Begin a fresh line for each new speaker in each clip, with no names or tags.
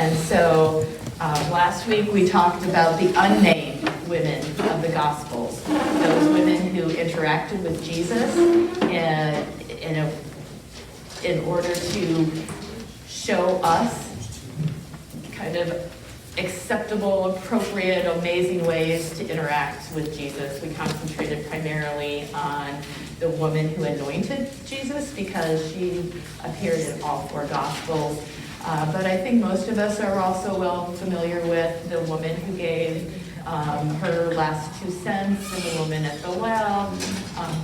And so last week we talked about the unnamed women of the Gospels, those women who interacted with Jesus in order to show us kind of acceptable, appropriate, amazing ways to interact with Jesus. We concentrated primarily on the woman who anointed Jesus because she appeared in all four Gospels. But I think most of us are also well familiar with the woman who gave her last 2 cents, and the woman at the well,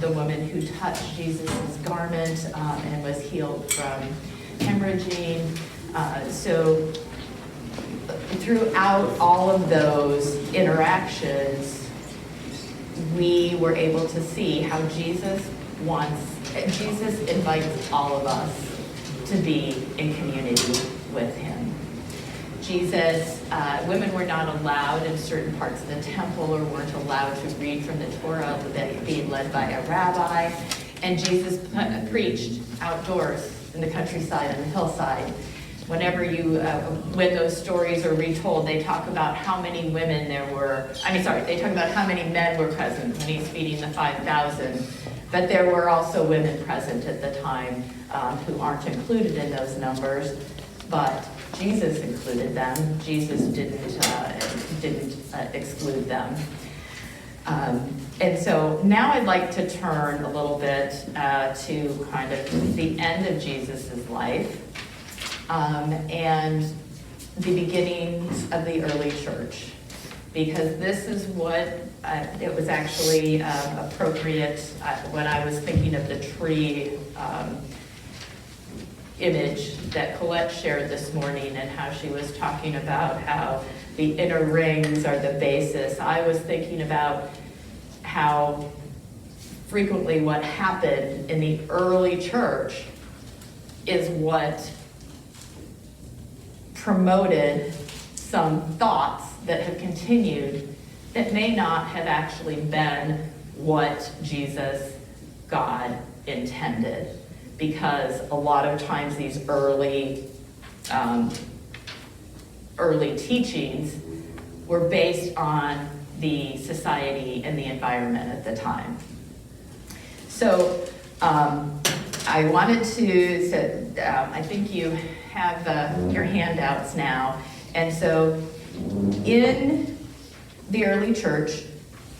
the woman who touched Jesus' garment and was healed from hemorrhaging. So throughout all of those interactions, we were able to see how Jesus invites all of us to be in community with him. Women were not allowed in certain parts of the temple or weren't allowed to read from the Torah without being led by a rabbi. And Jesus preached outdoors in the countryside and the hillside. Whenever when those stories are retold, they talk about how many women there were. They talk about how many men were present when he's feeding the 5,000. But there were also women present at the time who aren't included in those numbers. But Jesus included them. Jesus didn't exclude them. And so now I'd like to turn a little bit to kind of the end of Jesus's life. And the beginnings of the early church, because this is what it was actually appropriate when I was thinking of the tree image that Colette shared this morning and how she was talking about how the inner rings are the basis. I was thinking about how frequently what happened in the early church is what promoted some thoughts that have continued that may not have actually been what Jesus, God, intended. Because a lot of times these early teachings were based on the society and the environment at the time. So I wanted to, I think you have your handouts now. And so in the early church,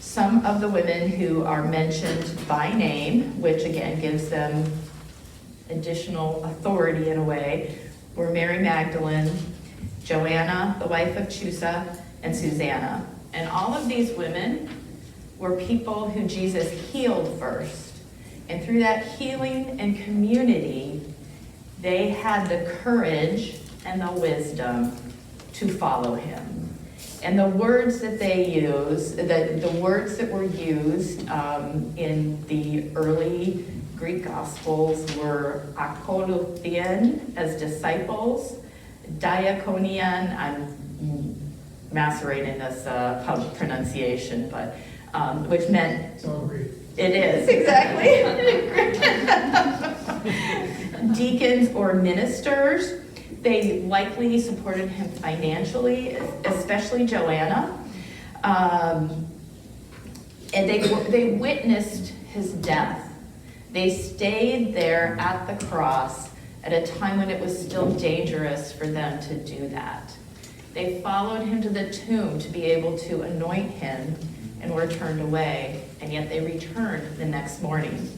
some of the women who are mentioned by name, which again gives them additional authority in a way, were Mary Magdalene, Joanna, the wife of Chusa, and Susanna. And all of these women were people who Jesus healed first. And through that healing and community, they had the courage and the wisdom to follow him. And the words that they used, the words that were used in the early Greek Gospels were akoluthien as disciples, diakonian, I'm macerating this pronunciation, but which meant
It's all Greek.
It is, exactly. Deacons or ministers. They likely supported him financially, especially Joanna. And they witnessed his death. They stayed there at the cross at a time when it was still dangerous for them to do that. They followed him to the tomb to be able to anoint him and were turned away, and yet they returned the next morning.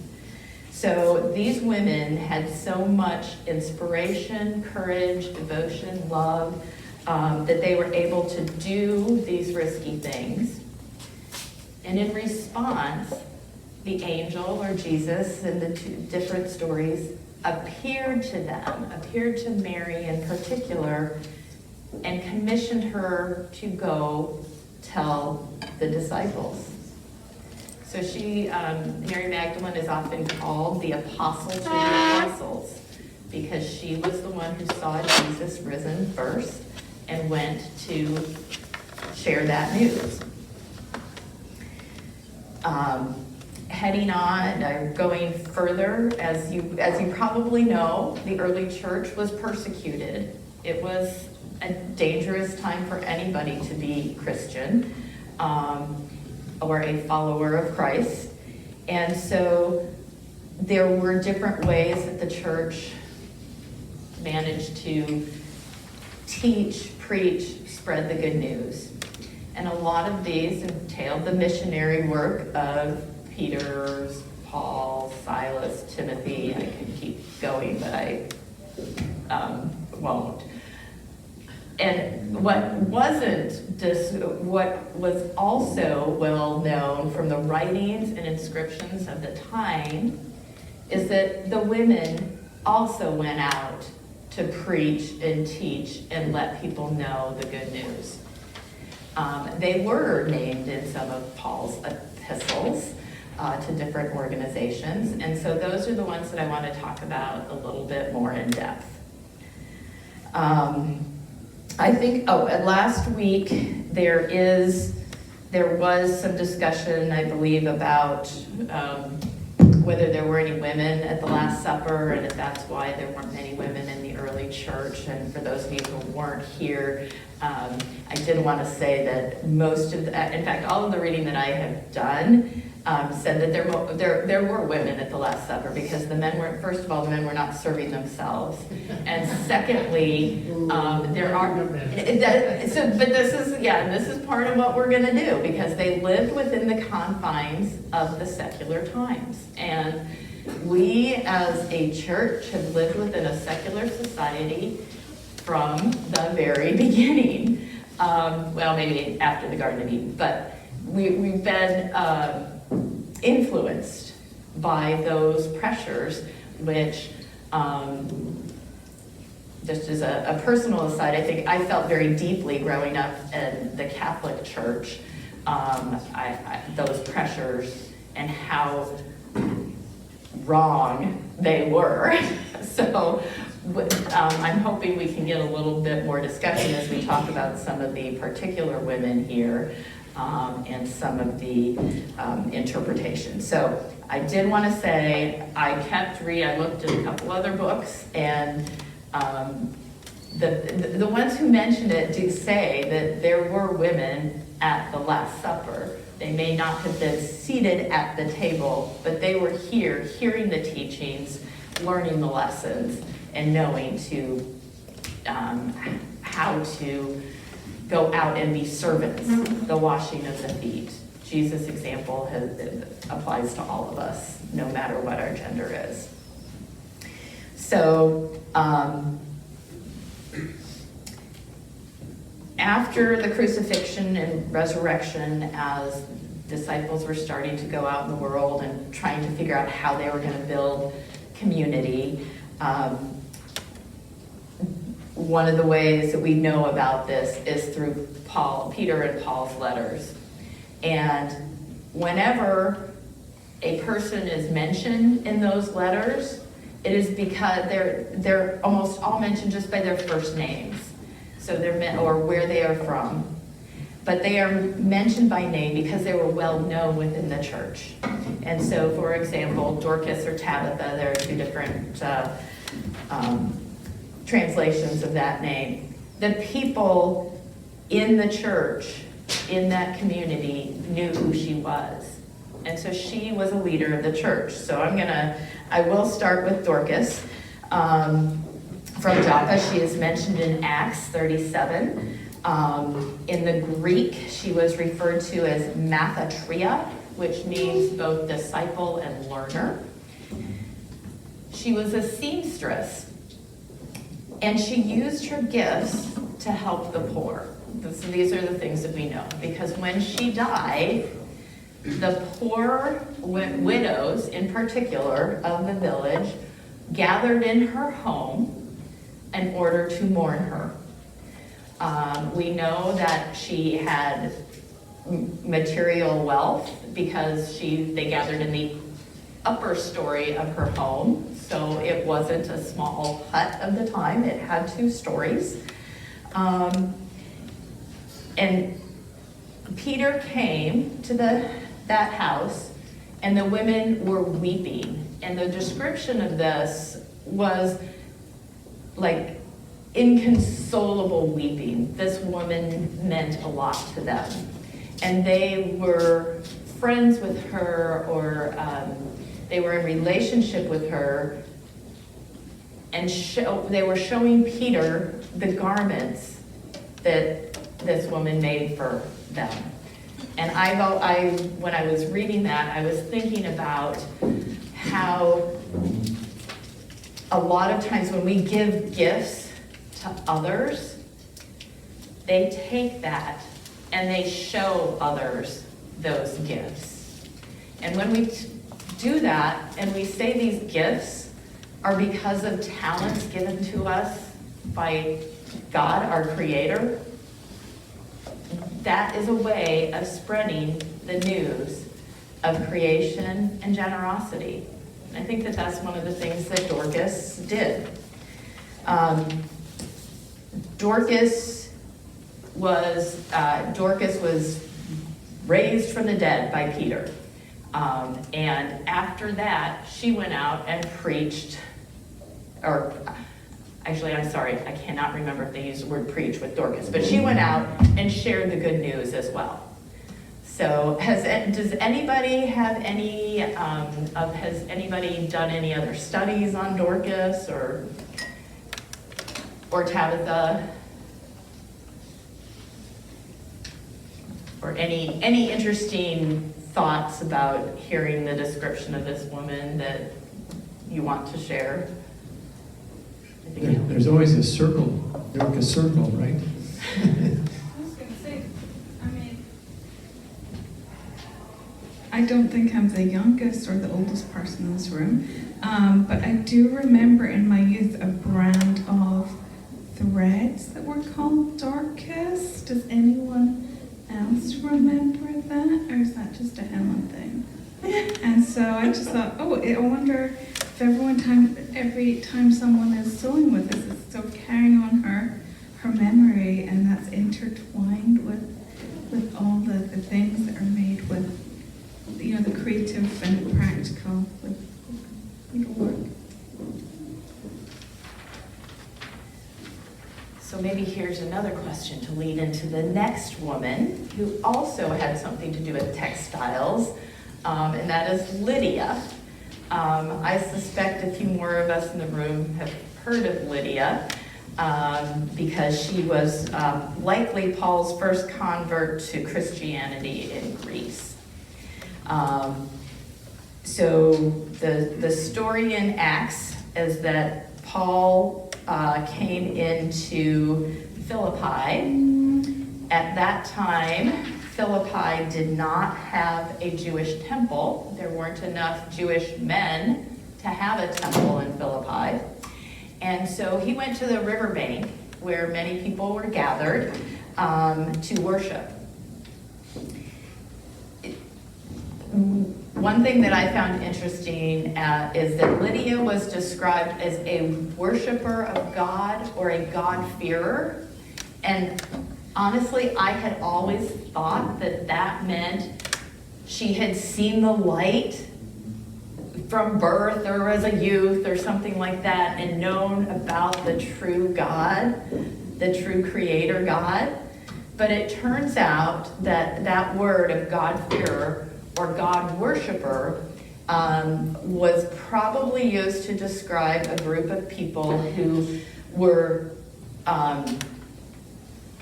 So these women had so much inspiration, courage, devotion, love, that they were able to do these risky things. And in response, the angel, or Jesus, in the two different stories, appeared to Mary in particular, and commissioned her to go tell the disciples. So Mary Magdalene is often called the apostle to the apostles, because she was the one who saw Jesus risen first and went to share that news. Heading on, or going further, as you probably know, the early church was persecuted. It was a dangerous time for anybody to be Christian or a follower of Christ. And so there were different ways that the church managed to teach, preach, spread the good news. And a lot of these entailed the missionary work of Peter's, Paul, Silas, Timothy. I can keep going, but I won't. And what was also well known from the writings and inscriptions of the time is that the women also went out to preach and teach and let people know the good news. They were named in some of Paul's epistles to different organizations, and so those are the ones that I want to talk about a little bit more in depth. I think, last week there was some discussion, I believe, about whether there were any women at the Last Supper, and if that's why there weren't many women in the early church. And for those of you who weren't here, I did want to say that most of in fact, all of the reading that I have done said that there were women at the Last Supper, because the men were, first of all, the men were not serving themselves, and secondly, there are. But this is part of what we're going to do, because they lived within the confines of the secular times, and we as a church have lived within a secular society from the very beginning. Well, maybe after the Garden of Eden, but we've been influenced by those pressures, which, just as a personal aside, I think I felt very deeply growing up in the Catholic Church, those pressures and how wrong they were. So I'm hoping we can get a little bit more discussion as we talk about some of the particular women here. And some of the interpretations. So I did want to say I looked at a couple other books, and the ones who mentioned it do say that there were women at the Last Supper. They may not have been seated at the table, but they were here, hearing the teachings, learning the lessons, and knowing how to go out and be servants, the washing of the feet. Jesus' example applies to all of us, no matter what our gender is. So, after the crucifixion and resurrection, as disciples were starting to go out in the world and trying to figure out how they were going to build community, one of the ways that we know about this is through Peter and Paul's letters. And whenever a person is mentioned in those letters, it is because they're almost all mentioned just by their first names. So or where they are from. But they are mentioned by name because they were well known within the church. And so, for example, Dorcas or Tabitha, there are two different translations of that name. The people in the church, in that community, knew who she was. And so she was a leader of the church. So I will start with Dorcas. From Joppa, she is mentioned in Acts 37. In the Greek, she was referred to as Mathatria, which means both disciple and learner. She was a seamstress, and she used her gifts to help the poor. So these are the things that we know, because when she died, the poor widows, in particular, of the village, gathered in her home in order to mourn her. We know that she had material wealth because they gathered in the upper story of her home, so it wasn't a small hut of the time. It had 2 stories. And Peter came to that house, and the women were weeping. And the description of this was like inconsolable weeping. This woman meant a lot to them. And they were friends with her, or they were in relationship with her, and they were showing Peter the garments that this woman made for them. And when I was reading that, I was thinking about how a lot of times when we give gifts to others, they take that and they show others those gifts. And when we do that and we say these gifts are because of talents given to us by God, our Creator, that is a way of spreading the news of creation and generosity. I think that that's one of the things that Dorcas did. Dorcas was raised from the dead by Peter. And after that, she went out and preached, or actually, I'm sorry, I cannot remember if they used the word preach with Dorcas, but she went out and shared the good news as well. So does anybody have any, has anybody done any other studies on Dorcas or Tabitha? Or any interesting thoughts about hearing the description of this woman that you want to share?
There's always a circle, Dorcas circle, right?
I was going to say, I don't think I'm the youngest or the oldest person in this room, but I do remember in my youth a brand of threads that were called Dorcas. Does anyone else remember that, or is that just a Helen thing? And so I just thought, I wonder if every time someone is sewing with us, it's still carrying on her memory, and that's intertwined with all the things that are made with, the creative and the practical with work.
So maybe here's another question to lead into the next woman who also had something to do with textiles, and that is Lydia. I suspect a few more of us in the room have heard of Lydia because she was likely Paul's first convert to Christianity in Greece. So the story in Acts is that Paul came into Philippi. At that time, Philippi did not have a Jewish temple. There weren't enough Jewish men to have a temple in Philippi. And so he went to the riverbank where many people were gathered to worship. One thing that I found interesting is that Lydia was described as a worshiper of God or a God-fearer. And honestly, I had always thought that meant she had seen the light from birth or as a youth or something like that and known about the true God, the true Creator God. But it turns out that word of God-fearer or God worshiper was probably used to describe a group of people who were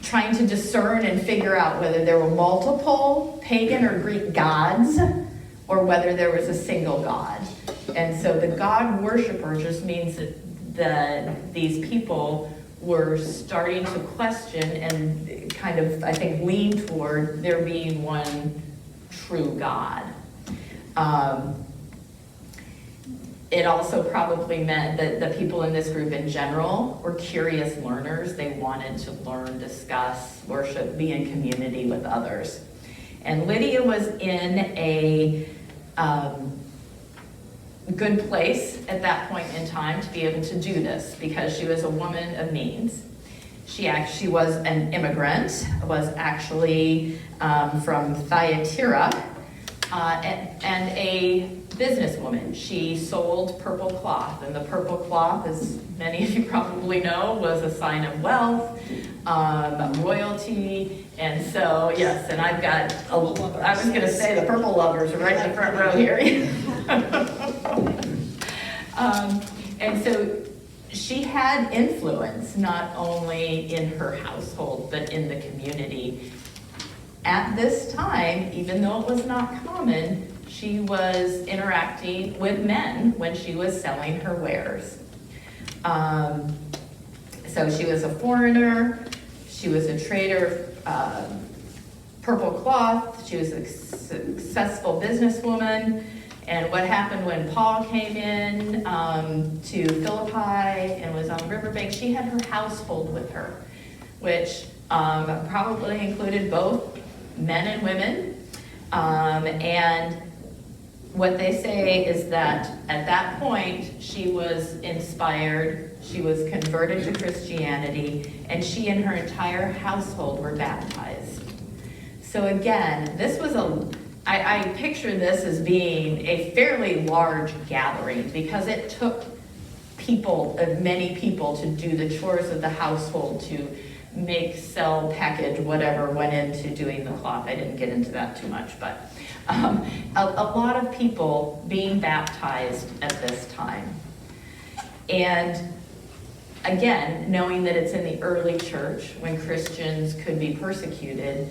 trying to discern and figure out whether there were multiple pagan or Greek gods or whether there was a single God. And so the God worshiper just means that these people were starting to question and kind of, I think, lean toward there being one true God. It also probably meant that the people in this group in general were curious learners. They wanted to learn, discuss, worship, be in community with others. And Lydia was in a good place at that point in time to be able to do this because she was a woman of means. She actually was an immigrant, was actually from Thyatira, and a businesswoman. She sold purple cloth, and the purple cloth, as many of you probably know, was a sign of wealth, royalty, and so, yes, and I've got, I was gonna say the purple lovers are right in the front row here. And so she had influence not only in her household, but in the community. At this time, even though it was not common, she was interacting with men when she was selling her wares. So she was a foreigner, she was a trader of purple cloth, she was a successful businesswoman, and what happened when Paul came in to Philippi and was on the riverbank, she had her household with her, which probably included both men and women, and what they say is that at that point she was inspired, she was converted to Christianity, and she and her entire household were baptized. So again, this was I picture this as being a fairly large gathering because it took many people to do the chores of the household, to make, sell, package, whatever went into doing the cloth. I didn't get into that too much, but a lot of people being baptized at this time. And again, knowing that it's in the early church when Christians could be persecuted,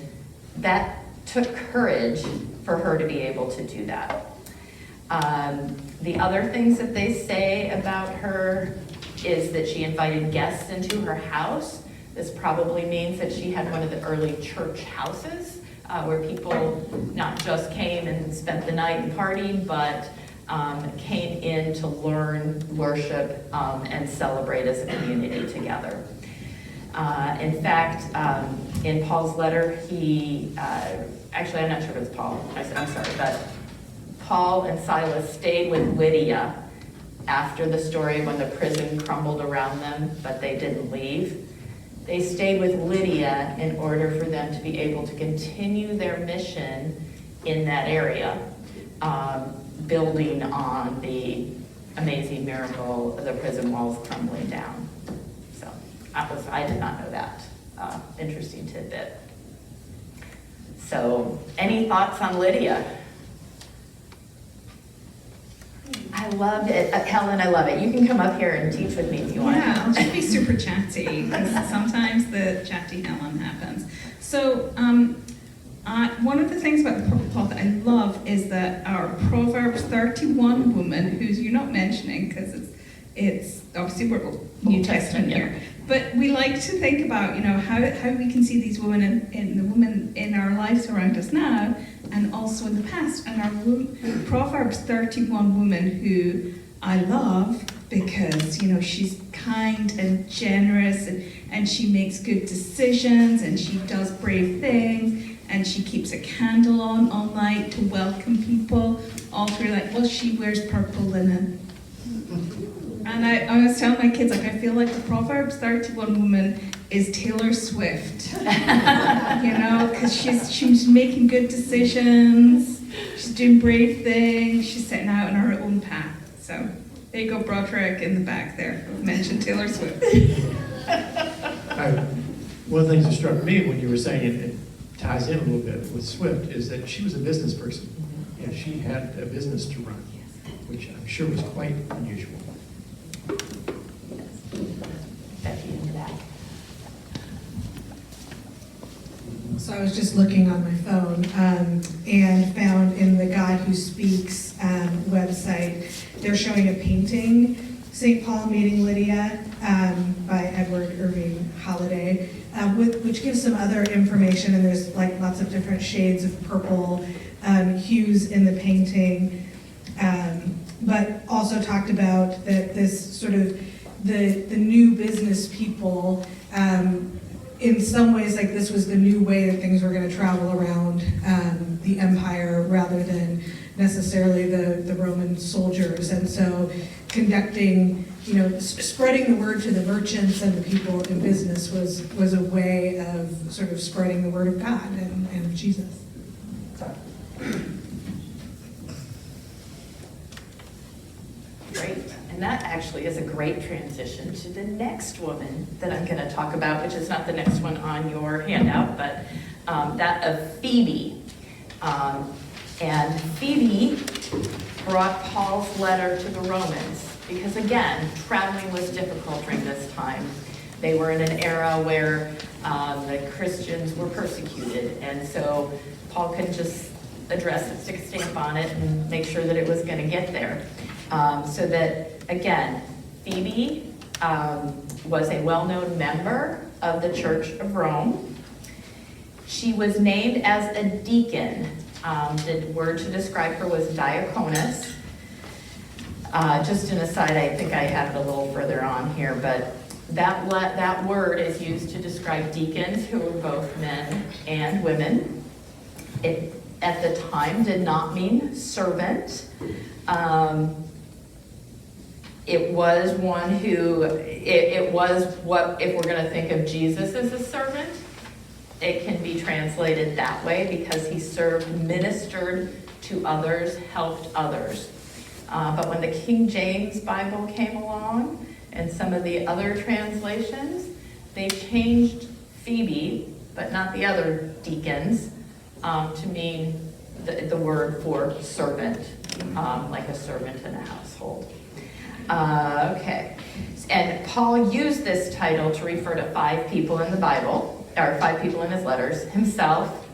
that took courage for her to be able to do that. The other things that they say about her is that she invited guests into her house. This probably means that she had one of the early church houses where people not just came and spent the night and partied, but came in to learn, worship, and celebrate as a community together. In fact, in Paul's letter, actually I'm not sure if it's Paul, I'm sorry, but Paul and Silas stayed with Lydia after the story when the prison crumbled around them, but they didn't leave. They stayed with Lydia in order for them to be able to continue their mission in that area, building on the amazing miracle of the prison walls crumbling down. So I did not know that. Interesting tidbit. So any thoughts on Lydia? I loved it. Helen, I love it. You can come up here and teach with me if you want.
Yeah, I'll just be super chatty, because sometimes the chatty Helen happens. So one of the things about the purple cloth that I love is that our Proverbs 31 woman, who's you're not mentioning, because it's obviously we're New Testament here, but we like to think about, how we can see these women in the women in our lives around us now, and also in the past. And our Proverbs 31 woman, who I love because, she's kind and generous, and she makes good decisions, and she does brave things, and she keeps a candle on all night to welcome people all through, she wears purple linen. And I was telling my kids, I feel like the Proverbs 31 woman is Taylor Swift, because she's making good decisions, she's doing brave things, she's setting out on her own path. So there you go, Broderick in the back there, mentioned Taylor Swift.
One of the things that struck me when you were saying it ties in a little bit with Swift is that she was a business person. And she had a business to run, which I'm sure was quite unusual.
Becky in the back.
So I was just looking on my phone and found in the God Who Speaks website, they're showing a painting, St. Paul Meeting Lydia by Edward Irving Holiday, which gives some other information, and there's lots of different shades of purple hues in the painting, but also talked about that this sort of the new business people, in some ways, this was the new way that things were going to travel around the empire rather than necessarily the Roman soldiers. And so conducting, spreading the word to the merchants and the people in business was a way of sort of spreading the word of God and of Jesus.
actually is a great transition to the next woman that I'm going to talk about, which is not the next one on your handout, but that of Phoebe. And Phoebe brought Paul's letter to the Romans because, again, traveling was difficult during this time. They were in an era where the Christians were persecuted, and so Paul couldn't just address it, stick a stamp on it, and make sure that it was going to get there. So that, again, Phoebe was a well-known member of the Church of Rome. She was named as a deacon. The word to describe her was diaconus. Just an aside, I think I have it a little further on here, but that word is used to describe deacons who were both men and women. It, at the time, did not mean servant. It was one who, it was what, if we're going to think of Jesus as a servant, it can be translated that way because he served, ministered to others, helped others. But when the King James Bible came along and some of the other translations, they changed Phoebe, but not the other deacons, to mean the word for servant, like a servant in a household. Okay, and Paul used this title to refer to 5 people in the Bible, or 5 people in his letters: himself,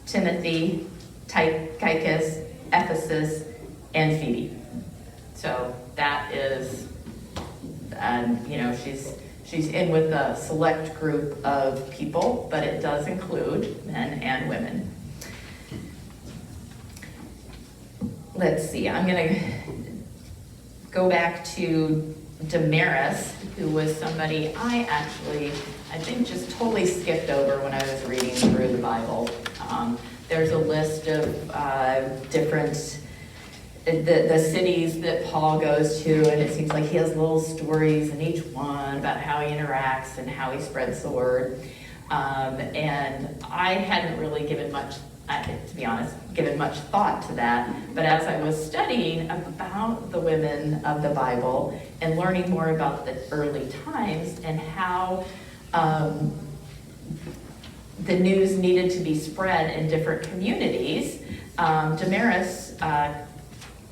Timothy, Tychicus, Ephesus, and Phoebe. So that is, she's in with a select group of people, but it does include men and women. Let's see, I'm going to go back to Damaris, who was somebody I think just totally skipped over when I was reading through the Bible. There's a list of different, the cities that Paul goes to, and it seems like he has little stories in each one about how he interacts and how he spreads the word. And I hadn't really given much, to be honest, given much thought to that. But as I was studying about the women of the Bible and learning more about the early times and how the news needed to be spread in different communities, Damaris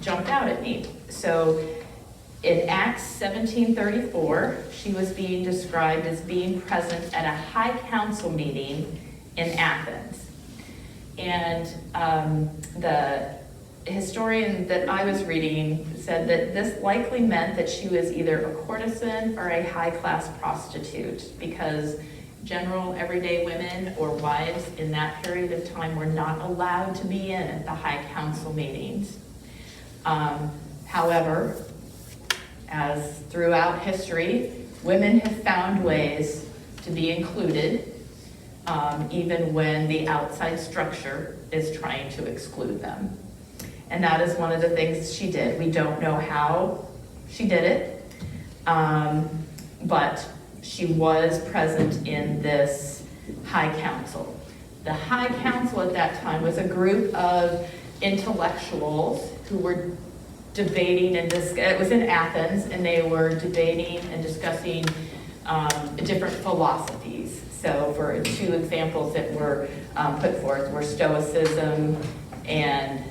jumped out at me. So in Acts 17:34, she was being described as being present at a high council meeting in Athens. And the historian that I was reading said that this likely meant that she was either a courtesan or a high-class prostitute, because general everyday women or wives in that period of time were not allowed to be in at the high council meetings. However, as throughout history, women have found ways to be included, even when the outside structure is trying to exclude them. And that is one of the things she did. We don't know how she did it, but she was present in this high council. The high council at that time was a group of intellectuals who were debating and it was in Athens, and they were debating and discussing different philosophies. So for 2 examples that were put forth were Stoicism and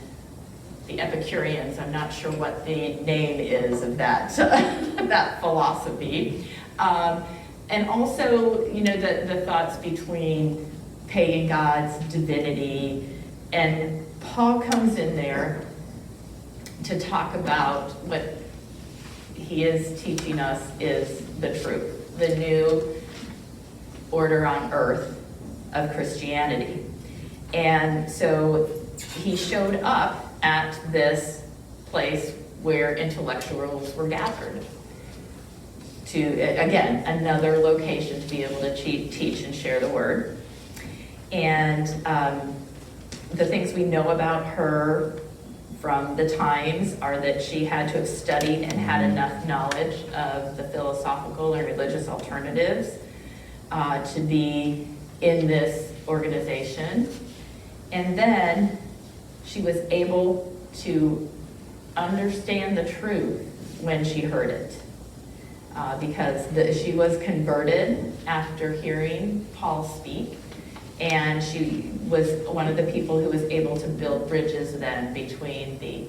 the Epicureans. I'm not sure what the name is of that, that philosophy. And also, the thoughts between pagan gods, divinity, and Paul comes in there to talk about what he is teaching us is the truth, the new order on earth of Christianity. And so he showed up at this place where intellectuals were gathered to, again, another location to be able to teach and share the word. And the things we know about her from the times are that she had to have studied and had enough knowledge of the philosophical and religious alternatives to be in this organization. And then she was able to understand the truth when she heard it. because she was converted after hearing Paul speak, and she was one of the people who was able to build bridges then between the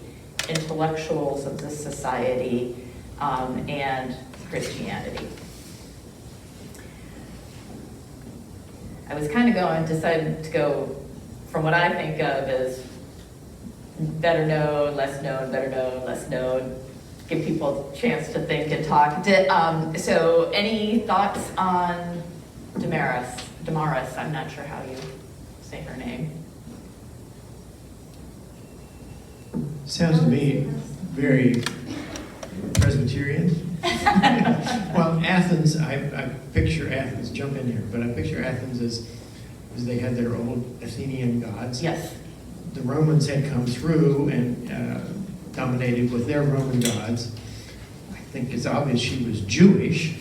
intellectuals of the society and Christianity. I was kind of decided to go from what I think of as better known, less known, better known, less known, give people a chance to think and talk. So any thoughts on Damaris, I'm not sure how you say her name.
Sounds to me very Presbyterian. Well, Athens, I picture Athens, jump in here, but I picture Athens as they had their old Athenian gods.
Yes.
The Romans had come through and dominated with their Roman gods. I think it's obvious she was Jewish.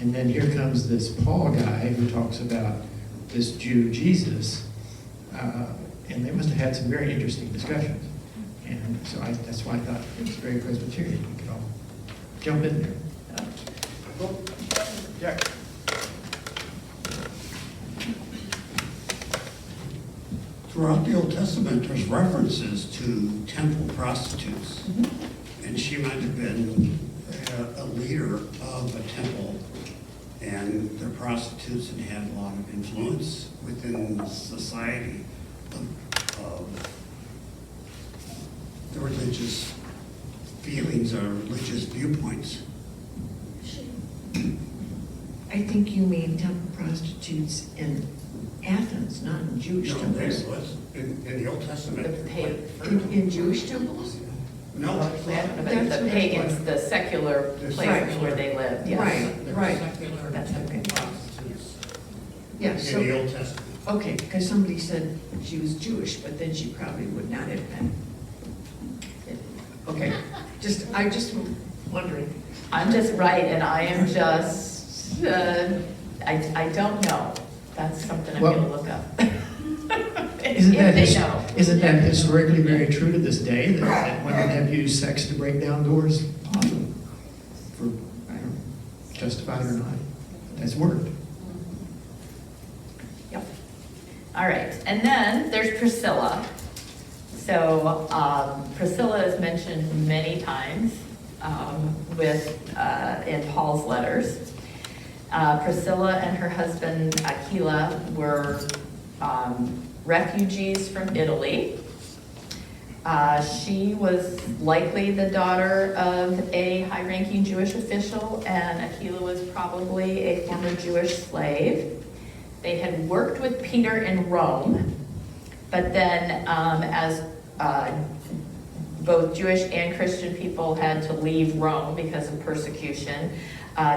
And then here comes this Paul guy who talks about this Jew Jesus. And they must have had some very interesting discussions. And so that's why I thought it was very Presbyterian. We could all jump in there. Jack.
Throughout the Old Testament, there's references to temple prostitutes.
Mm-hmm.
And she might have been a leader of a temple, and they're prostitutes and had a lot of influence within society of the religious feelings or religious viewpoints.
I think you mean temple prostitutes in Athens, not in Jewish
No,
temples.
there was in the Old Testament.
In Jewish temples?
No.
The
That's what
pagans,
it
the secular places
Right.
where they lived, yes.
Right, right.
That's okay.
Prostitutes
Yeah,
in the
so,
Old Testament.
okay, because somebody said she was Jewish, but then she probably would not have been. Okay, I just wondering.
I'm just right, and I am just, I don't know. That's something I'm
Well,
gonna look up.
Isn't
If they know.
isn't that historically very true to this day, that women have used sex to break down doors? Often. For, I don't know, justified or not. That's worked.
Yep. All right, and then there's Priscilla. So Priscilla is mentioned many times in Paul's letters. Priscilla and her husband Aquila were refugees from Italy. She was likely the daughter of a high-ranking Jewish official, and Aquila was probably a former Jewish slave. They had worked with Peter in Rome, but then as both Jewish and Christian people had to leave Rome because of persecution,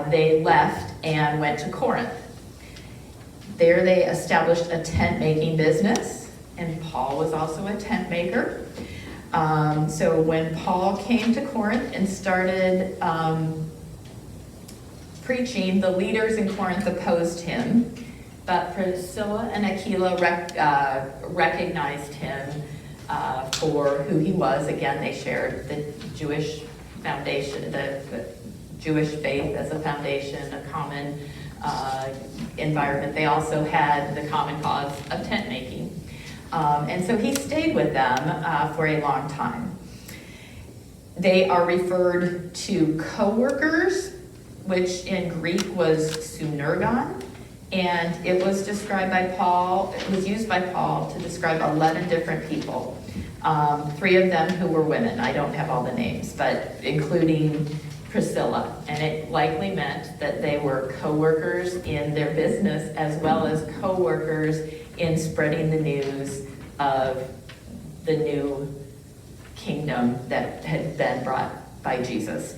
they left and went to Corinth. There they established a tent-making business, and Paul was also a tent maker. So when Paul came to Corinth and started preaching, the leaders in Corinth opposed him, but Priscilla and Aquila recognized him for who he was. Again, they shared the Jewish foundation, the Jewish faith as a foundation, a common environment. They also had the common cause of tent making. And so he stayed with them for a long time. They are referred to co-workers, which in Greek was synergon, and it was described by Paul, it was used by Paul to describe 11 different people. 3 of them who were women. I don't have all the names, but including Priscilla. And it likely meant that they were co-workers in their business as well as co-workers in spreading the news of the new kingdom that had been brought by Jesus.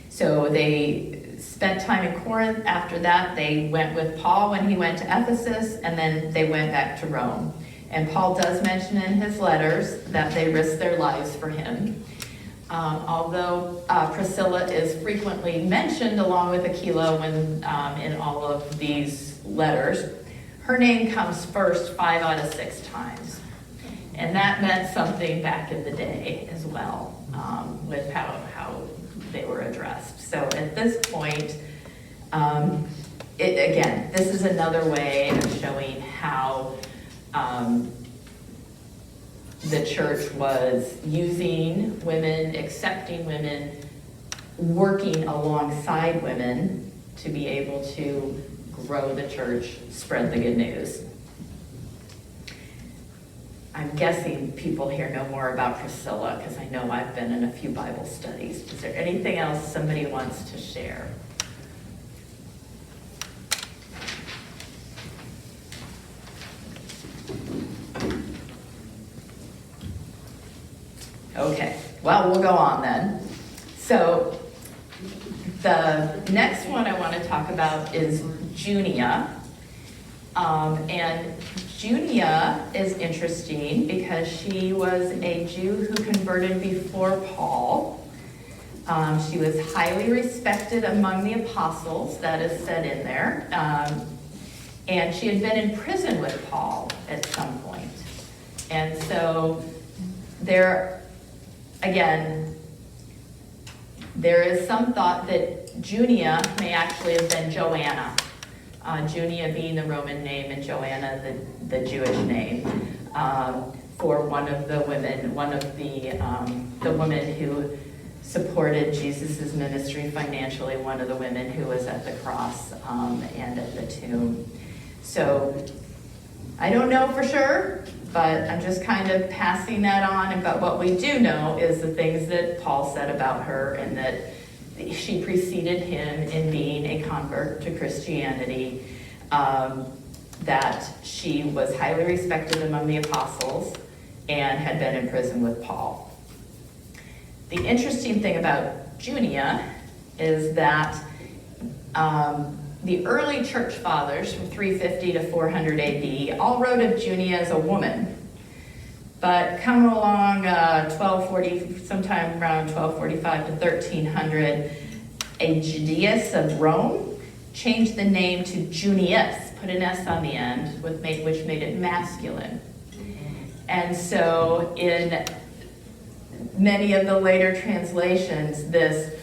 So they spent time in Corinth. After that, they went with Paul when he went to Ephesus, and then they went back to Rome. And Paul does mention in his letters that they risked their lives for him. Although Priscilla is frequently mentioned along with Aquila in all of these letters, her name comes first 5 out of 6 times. And that meant something back in the day as well, with how they were addressed. So at this point, again, this is another way of showing how the church was using women, accepting women, working alongside women to be able to grow the church, spread the good news. I'm guessing people here know more about Priscilla because I know I've been in a few Bible studies. Is there anything else somebody wants to share? Okay, well, we'll go on then. So the next one I want to talk about is Junia. And Junia is interesting because she was a Jew who converted before Paul. She was highly respected among the apostles, that is said in there. And she had been in prison with Paul at some point. And so there is some thought that Junia may actually have been Joanna. Junia being the Roman name and Joanna the Jewish name, for one of the women who supported Jesus' ministry financially, one of the women who was at the cross and at the tomb. So I don't know for sure, but I'm just kind of passing that on. But what we do know is the things that Paul said about her, and that she preceded him in being a convert to Christianity, that she was highly respected among the apostles and had been in prison with Paul. The interesting thing about Junia is that the early church fathers from 350 to 400 AD all wrote of Junia as a woman. But coming along 1240, sometime around 1245 to 1300, a Judaeus of Rome changed the name to Junius, put an S on the end, which made it masculine. And so in many of the later translations, this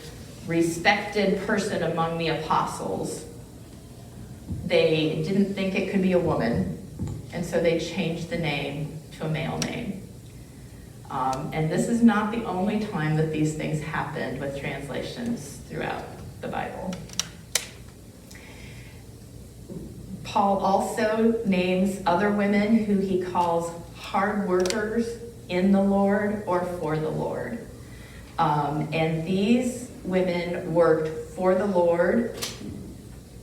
respected person among the apostles, they didn't think it could be a woman, and so they changed the name to a male name. And this is not the only time that these things happened with translations throughout the Bible. Paul also names other women who he calls hard workers in the Lord or for the Lord. And these women worked for the Lord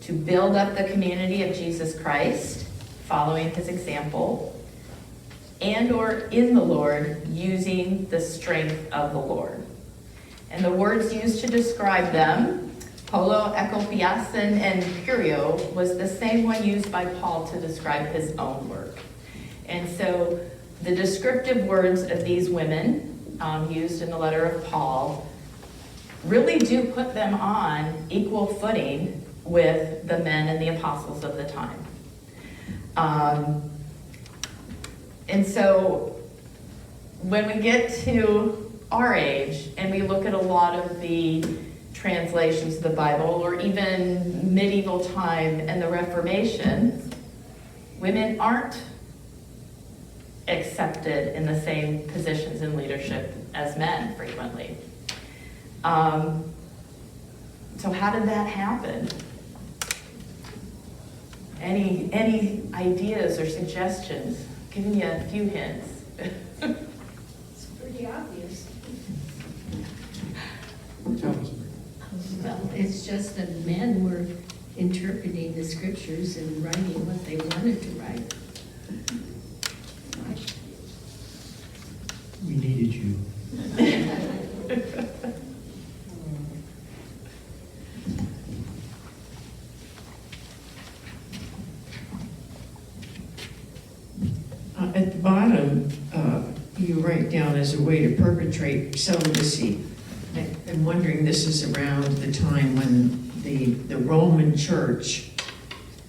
to build up the community of Jesus Christ, following his example, and or in the Lord, using the strength of the Lord. And the words used to describe them, polo, ekopiasin, and curio, was the same one used by Paul to describe his own work. And so the descriptive words of these women, used in the letter of Paul, really do put them on equal footing with the men and the apostles of the time. And so when we get to our age and we look at a lot of the translations of the Bible, or even medieval time and the Reformation, women aren't accepted in the same positions in leadership as men frequently. So how did that happen? Any ideas or suggestions? Giving you a few hints.
It's pretty obvious. Well, it's just that men were interpreting the scriptures and writing what they wanted to write.
We needed you.
At the bottom, you write down as a way to perpetrate celibacy. I'm wondering, this is around the time when the Roman Church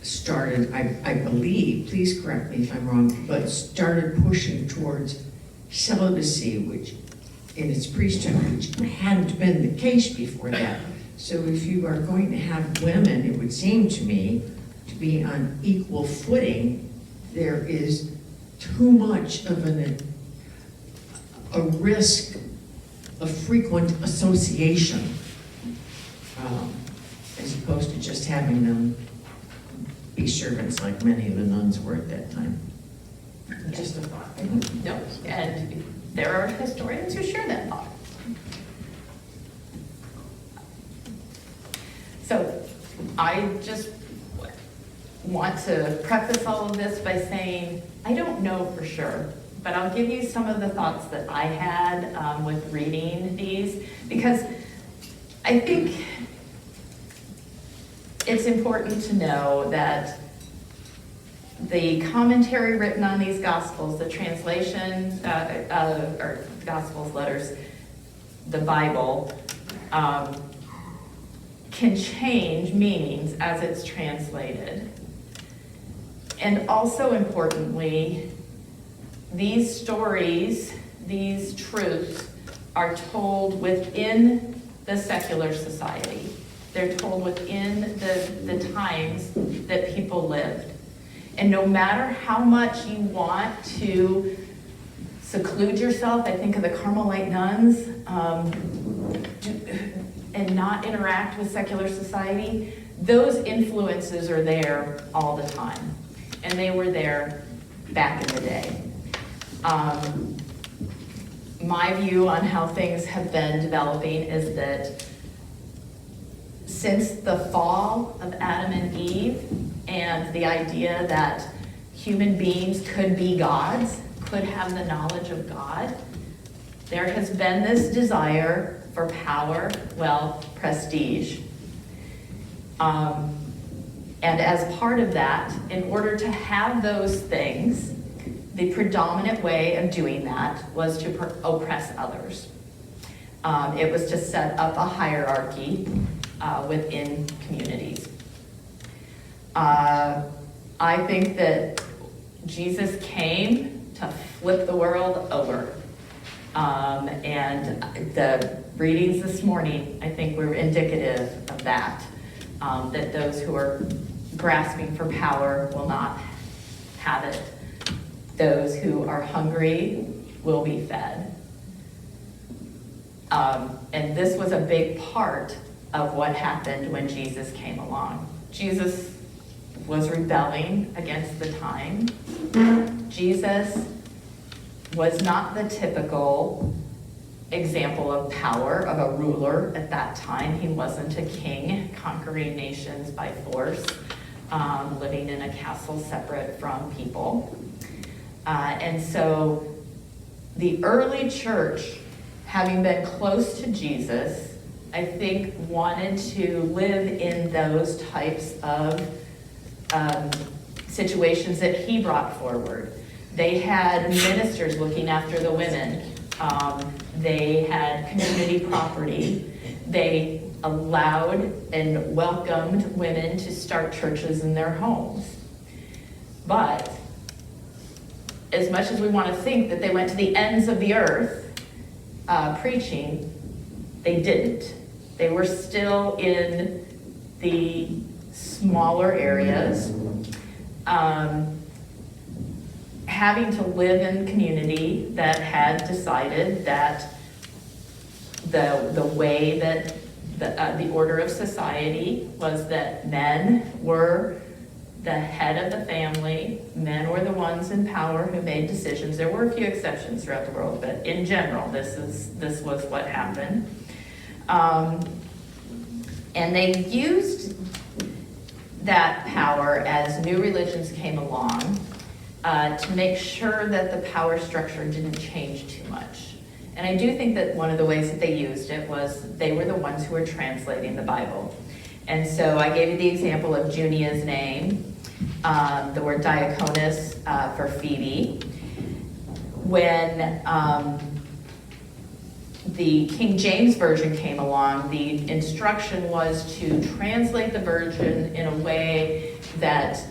started, I believe, please correct me if I'm wrong, but started pushing towards celibacy, which in its priesthood, which hadn't been the case before that. So if you are going to have women, it would seem to me, to be on equal footing, there is too much of a risk of frequent association, as opposed to just having them be servants like many of the nuns were at that time. Just a thought.
No, and there are historians who share that thought. So I just want to preface all of this by saying, I don't know for sure, but I'll give you some of the thoughts that I had with reading these, because I think it's important to know that the commentary written on these Gospels, the translation, or Gospels, letters, the Bible, can change meanings as it's translated. And also importantly, these stories, these truths, are told within the secular society. They're told within the times that people lived. And no matter how much you want to seclude yourself, I think of the Carmelite nuns, and not interact with secular society, those influences are there all the time. And they were there back in the day. My view on how things have been developing is that since the fall of Adam and Eve, and the idea that human beings could be gods, could have the knowledge of God, there has been this desire for power, wealth, prestige. And as part of that, in order to have those things, the predominant way of doing that was to oppress others. It was to set up a hierarchy within communities. I think that Jesus came to flip the world over. And the readings this morning, I think, were indicative of that. That those who are grasping for power will not have it. Those who are hungry will be fed. And this was a big part of what happened when Jesus came along. Jesus was rebelling against the time. Jesus was not the typical example of power of a ruler at that time. He wasn't a king conquering nations by force, living in a castle separate from people. And so the early church, having been close to Jesus, I think wanted to live in those types of situations that he brought forward. They had ministers looking after the women. They had community property. They allowed and welcomed women to start churches in their homes. But as much as we want to think that they went to the ends of the earth preaching, they didn't. They were still in the smaller areas, having to live in community that had decided that the way that the order of society was that men were the head of the family, men were the ones in power who made decisions. There were a few exceptions throughout the world, but in general, this was what happened. And they used that power as new religions came along to make sure that the power structure didn't change too much. And I do think that one of the ways that they used it was they were the ones who were translating the Bible. And so I gave you the example of Junia's name, the word diaconus for Phoebe. When the King James Version came along, the instruction was to translate the version in a way that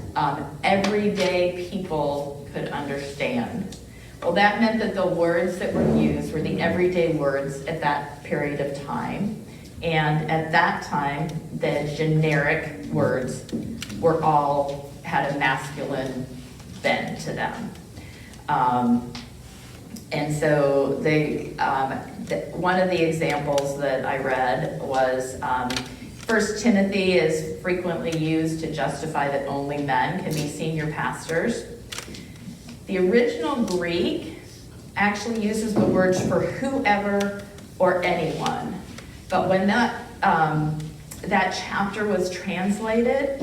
everyday people could understand. Well, that meant that the words that were used were the everyday words at that period of time. And at that time, the generic words were all had a masculine bend to them. And so one of the examples that I read was 1 Timothy is frequently used to justify that only men can be senior pastors. The original Greek actually uses the words for whoever or anyone. But when that chapter was translated,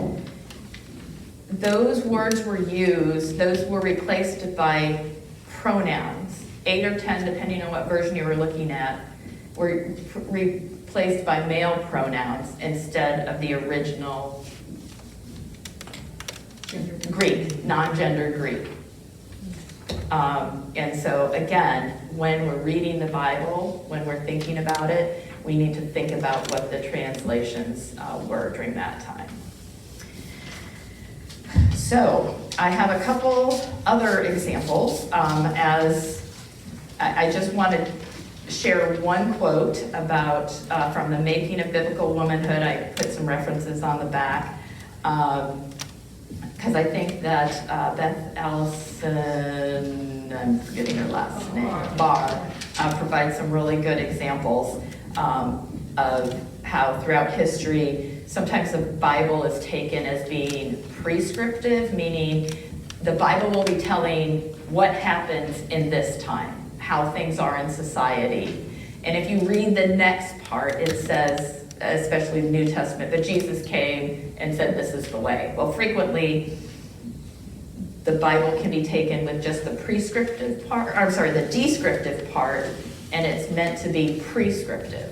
those words were used, those were replaced by pronouns. 8 or 10, depending on what version you were looking at, were replaced by male pronouns instead of the original Greek, non-gendered Greek. And so again, when we're reading the Bible, when we're thinking about it, we need to think about what the translations were during that time. So I have a couple other examples. As I just want to share one quote about from the Making of Biblical Womanhood. I put some references on the back because I think that Beth Allison, I'm forgetting her last name, Barr, provides some really good examples of how throughout history, sometimes the Bible is taken as being prescriptive, meaning the Bible will be telling what happens in this time, how things are in society. And if you read the next part, it says, especially the New Testament, that Jesus came and said, this is the way. Well, frequently, the Bible can be taken with just the prescriptive part, the descriptive part, and it's meant to be prescriptive,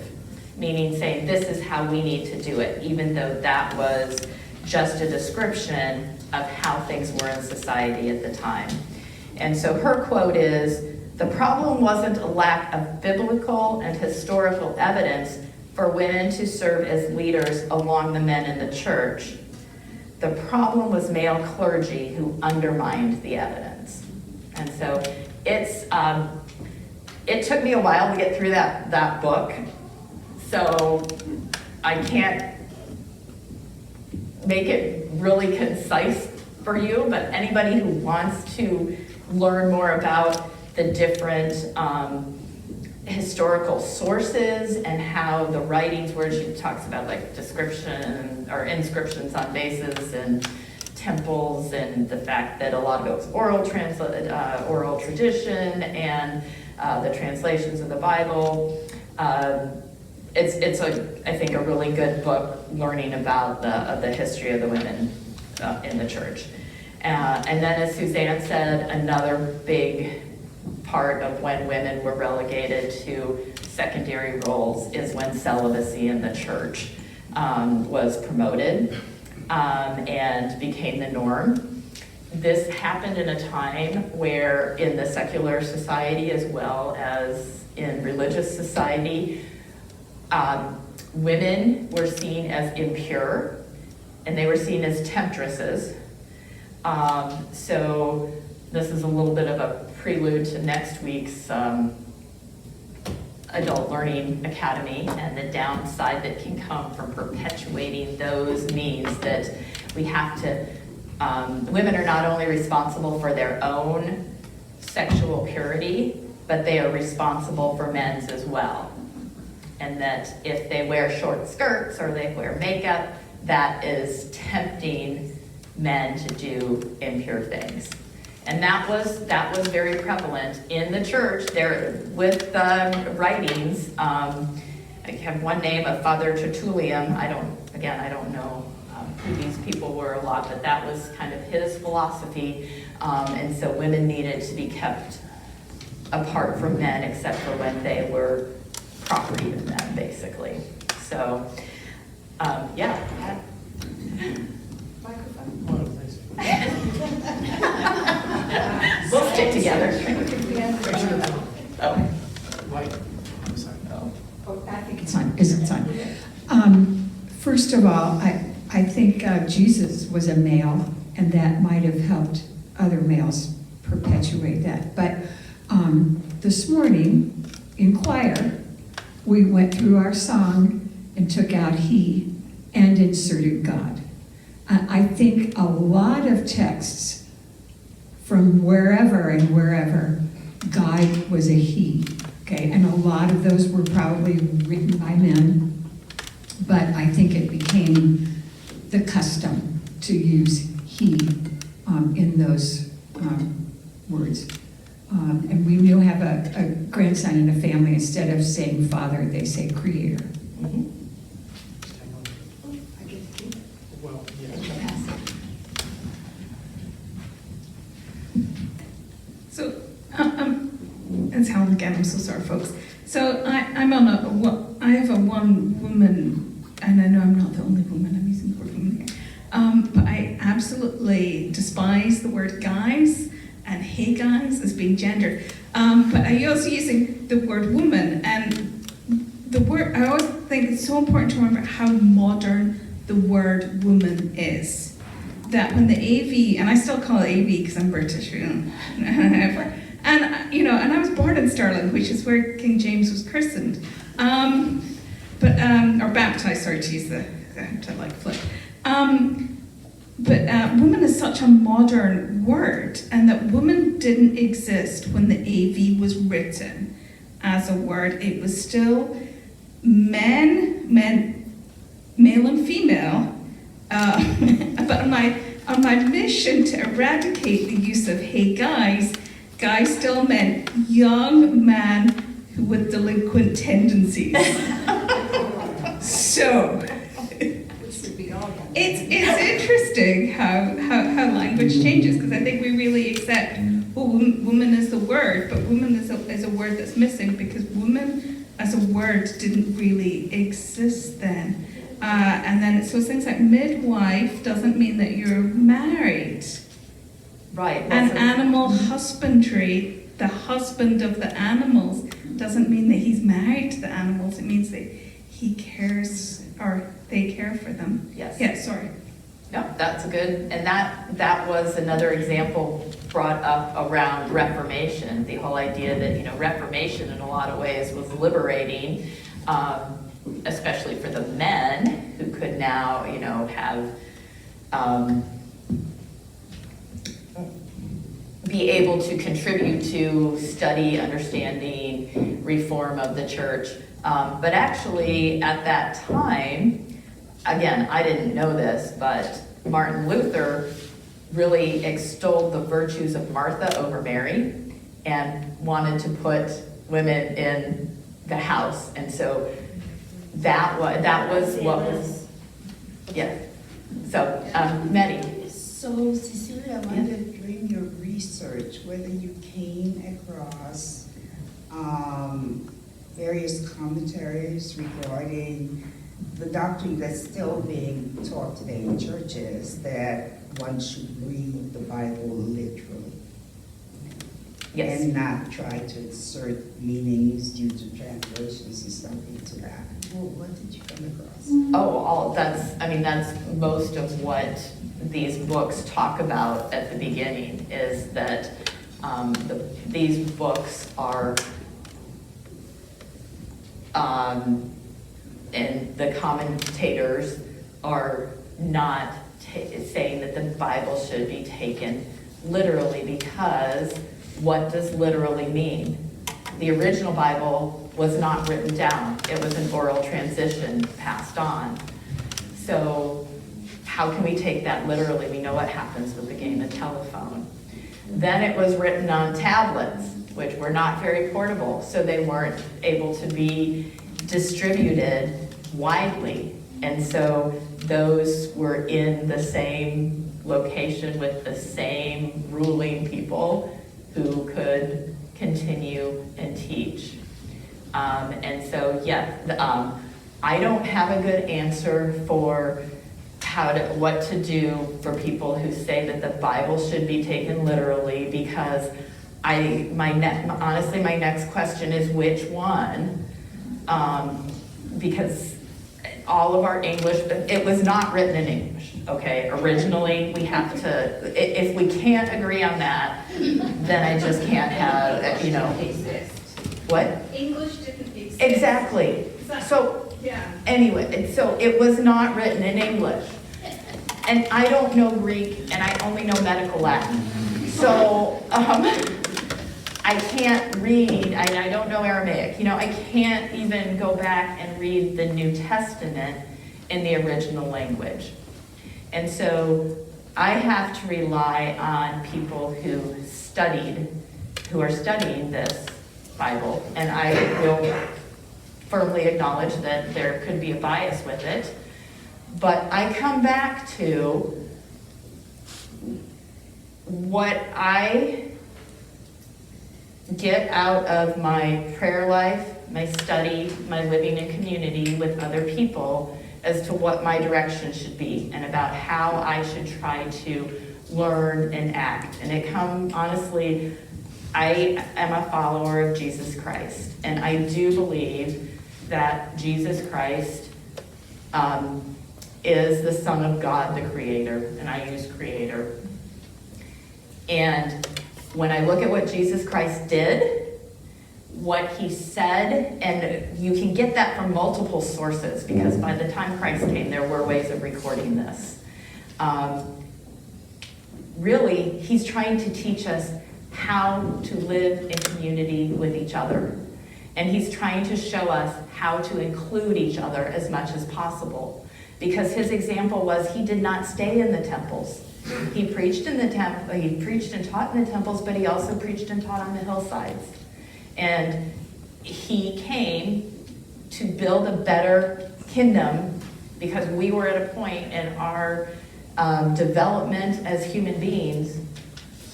meaning saying this is how we need to do it, even though that was just a description of how things were in society at the time. And so her quote is, "The problem wasn't a lack of biblical and historical evidence for women to serve as leaders along the men in the church. The problem was male clergy who undermined the evidence." And so it took me a while to get through that book. So I can't make it really concise for you, but anybody who wants to learn more about the different historical sources and how the writings were, she talks about like description or inscriptions on vases and temples, and the fact that a lot of it was oral tradition and the translations of the Bible. It's I think a really good book learning about the history of the women in the church. And then, as Suzanne said, another big part of when women were relegated to secondary roles is when celibacy in the church was promoted and became the norm. This happened in a time where in the secular society as well as in religious society, women were seen as impure and they were seen as temptresses. So this is a little bit of a prelude to next week's Adult Learning Academy, and the downside that can come from perpetuating those means that we have to, women are not only responsible for their own sexual purity, but they are responsible for men's as well. And that if they wear short skirts or they wear makeup, that is tempting men to do impure things. And that was very prevalent in the church there with writings. I have one name of Father Tertullian. I don't know who these people were a lot, but that was kind of his philosophy. And so women needed to be kept apart from men except for when they were property of men, basically. So, yeah. We'll stick together. Oh.
I think it's on. Is it on? First of all, I think Jesus was a male, and that might have helped other males perpetuate that. But This morning, in choir, we went through our song and took out he and inserted God. I think a lot of texts from wherever and wherever, God was a he, okay? And a lot of those were probably written by men, but I think it became the custom to use he in those words. And we will have a grandson in a family, instead of saying father, they say creator.
Mhm.
Well, yeah.
So, it's Helen again, I'm so sorry, folks. So I'm on I have a one woman, and I know I'm not the only woman, I'm using the word woman here. But I absolutely despise the word guys and hey guys as being gendered. But I'm also using the word woman, and the word, I always think it's so important to remember how modern the word woman is. That when the AV, and I still call it AV because I'm British, and I was born in Stirling, which is where King James was christened, or baptized, sorry to use the flip. But woman is such a modern word, and that woman didn't exist when the AV was written as a word. It was still men, male and female. But on my mission to eradicate the use of hey guys still meant young man with delinquent tendencies. So it's interesting how language changes, because I think we really accept, well, woman is the word, but woman is a word that's missing, because woman as a word didn't really exist then. And then so things like midwife doesn't mean that you're married.
Right.
And animal husbandry, the husband of the animals, doesn't mean that he's married to the animals. It means that he cares, or they care for them.
Yes.
Yeah, sorry.
No, that's a good, and that was another example brought up around Reformation, the whole idea that, Reformation in a lot of ways was liberating, especially for the men who could now, have, be able to contribute to study, understanding, reform of the church. But actually, at that time, again, I didn't know this, but Martin Luther really extolled the virtues of Martha over Mary and wanted to put women in the house. And so that was what was, yeah. So, Mary.
So, Cecilia, I wondered during your research whether you came across various commentaries regarding the doctrine that's still being taught today in churches, that one should read the Bible literally.
Yes.
And not try to insert meanings due to translations and stuff into that. Well, what did you come across?
That's most of what these books talk about at the beginning, is that these books are, and the commentators are not saying that the Bible should be taken literally, because what does literally mean? The original Bible was not written down. It was an oral transition passed on. So how can we take that literally? We know what happens with the game of telephone. Then it was written on tablets, which were not very portable, so they weren't able to be distributed widely. And so those were in the same location with the same ruling people who could continue and teach. And so, I don't have a good answer for what to do for people who say that the Bible should be taken literally, because honestly, my next question is which one? Because all of our English, it was not written in English, okay? Originally, we have to, if we can't agree on that, then I just can't have, you know, what?
English didn't exist.
Exactly. So,
Yeah.
anyway, so it was not written in English. And I don't know Greek, and I only know medical Latin. So, I can't read, I don't know Aramaic. You know, I can't even go back and read the New Testament in the original language. And so I have to rely on people who are studying this Bible, and I will firmly acknowledge that there could be a bias with it. But I come back to what I get out of my prayer life, my study, my living in community with other people as to what my direction should be and about how I should try to learn and act. And honestly, I am a follower of Jesus Christ, and I do believe that Jesus Christ is the Son of God, the Creator, and I use Creator. And when I look at what Jesus Christ did, what he said, and you can get that from multiple sources, because by the time Christ came, there were ways of recording this. Really, he's trying to teach us how to live in community with each other. And he's trying to show us how to include each other as much as possible. Because his example was he did not stay in the temples. He preached in the temple, he preached and taught in the temples, but he also preached and taught on the hillsides. And he came to build a better kingdom because we were at a point in our development as human beings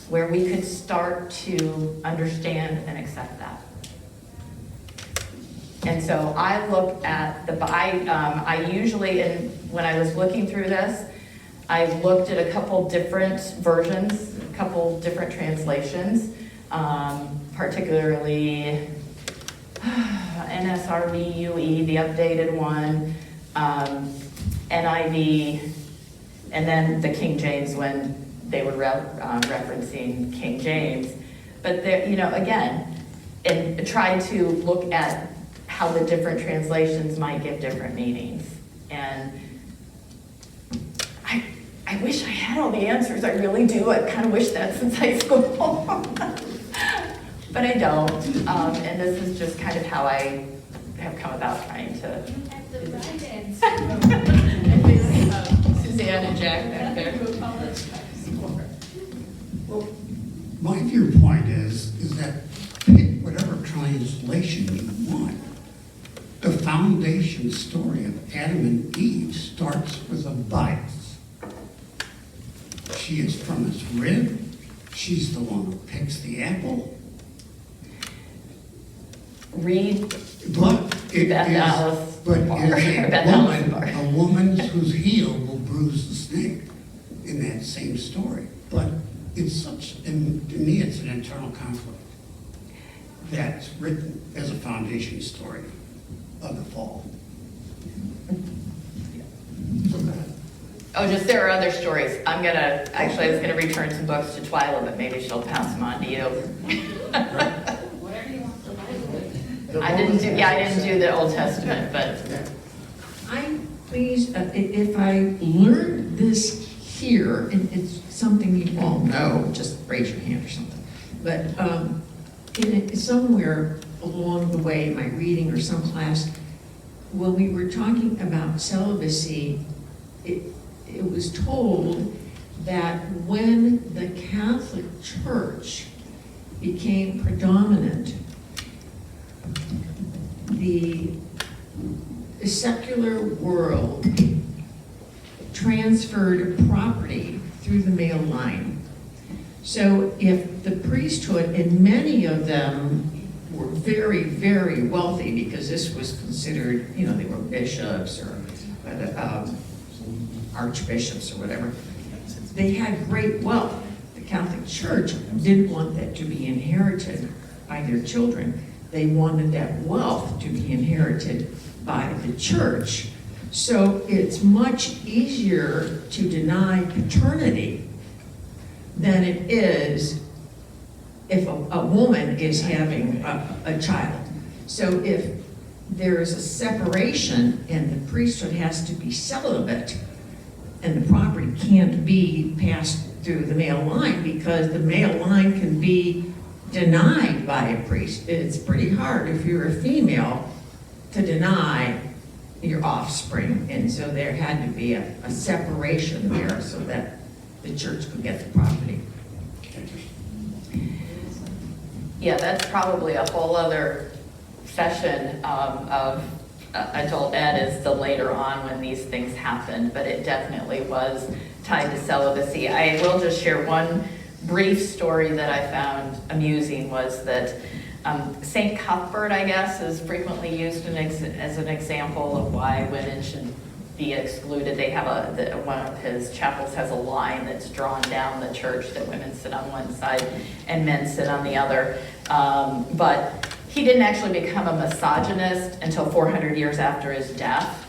where we could start to understand and accept that. And so I look at I usually, when I was looking through this, I looked at a couple different versions, a couple different translations, particularly NSRV UE, the updated one, NIV, and then the King James when they were referencing King James. But there, you know, again, and try to look at how the different translations might give different meanings. And I wish I had all the answers, I really do. I kind of wish that since high school. But I don't. And this is just kind of how I have come about trying to.
You have the right answer.
Suzanne and Jack back there.
Well, my viewpoint is that pick whatever translation you want. The foundation story of Adam and Eve starts with a bite. She is from his rib. She's the one who picks the apple.
Read
But it
Beth
is,
Alice
but
Barr.
is
Beth Alice Barr.
a woman whose heel will bruise the snake in that same story. But it's such, and to me, it's an internal conflict that's written as a foundation story of the fall.
Oh, just there are other stories. I was gonna return some books to Twyla, but maybe she'll pass them on to you.
Whatever you want the Bible.
I didn't do the Old Testament, but
Please, if I learned this here, and it's something you all know, just raise your hand or something. But somewhere along the way in my reading or some class, when we were talking about celibacy, it was told that when the Catholic Church became predominant, the secular world transferred property through the male line. So if the priesthood, and many of them were very, very wealthy because this was considered, you know, they were bishops or archbishops or whatever, they had great wealth. The Catholic Church didn't want that to be inherited by their children. They wanted that wealth to be inherited by the church. So it's much easier to deny paternity than it is if a woman is having a child. So if there is a separation and the priesthood has to be celibate, and the property can't be passed through the male line because the male line can be denied by a priest. It's pretty hard if you're a female to deny your offspring. And so there had to be a separation there so that the church could get the property.
Yeah, that's probably a whole other session of adult ed, is the later on when these things happened, but it definitely was tied to celibacy. I will just share one brief story that I found amusing, was that St. Cuthbert, I guess, is frequently used as an example of why women should be excluded. They have one of his chapels has a line that's drawn down the church that women sit on one side and men sit on the other. But he didn't actually become a misogynist until 400 years after his death.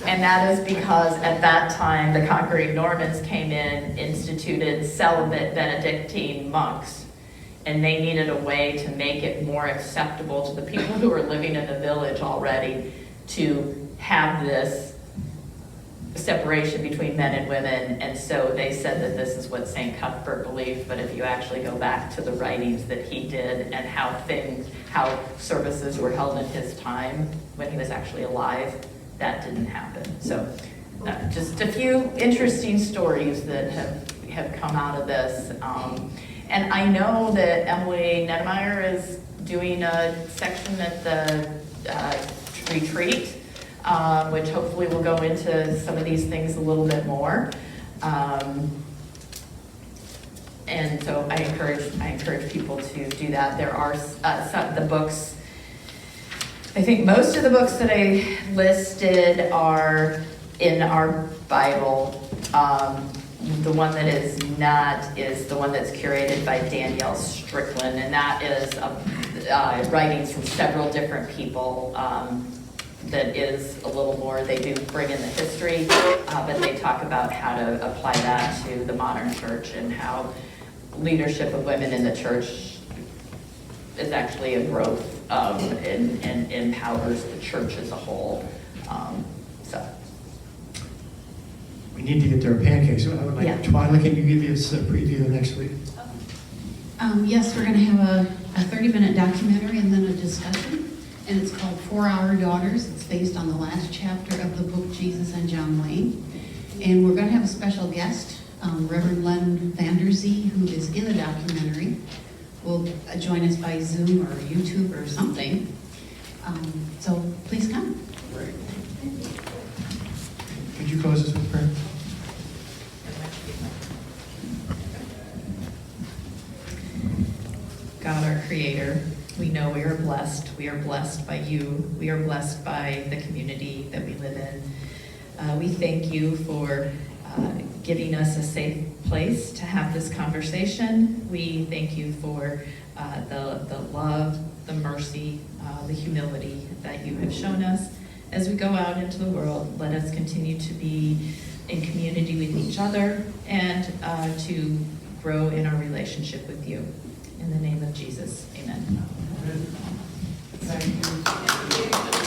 And that is because at that time, the conquering Normans came in, instituted celibate Benedictine monks, and they needed a way to make it more acceptable to the people who were living in the village already to have this separation between men and women. And so they said that this is what St. Cuthbert believed, but if you actually go back to the writings that he did and how services were held in his time when he was actually alive, that didn't happen. So just a few interesting stories that have come out of this. And I know that Emily Nedemeyer is doing a section at the retreat, which hopefully will go into some of these things a little bit more. And so I encourage people to do that. There are some of the books, I think most of the books that I listed are in our Bible. The one that is not is the one that's curated by Danielle Strickland, and that is writings from several different people. That is a little more, they do bring in the history, but they talk about how to apply that to the modern church and how leadership of women in the church is actually a growth and empowers the church as a whole. So.
We need to get there pancakes. So I would like,
Yeah.
Twyla, can you give us a preview of next week?
Yes, we're going to have a 30-minute documentary and then a discussion, and it's called 4-Hour Daughters. It's based on the last chapter of the book Jesus and John Wayne. And we're going to have a special guest, Reverend Len Vanderzee, who is in the documentary, will join us by Zoom or YouTube or something. So please come.
Could you close us with prayer?
God, our Creator, we know we are blessed. We are blessed by you. We are blessed by the community that we live in. We thank you for giving us a safe place to have this conversation. We thank you for the love, the mercy, the humility that you have shown us. As we go out into the world, let us continue to be in community with each other and to grow in our relationship with you. In the name of Jesus, amen.
Thank you.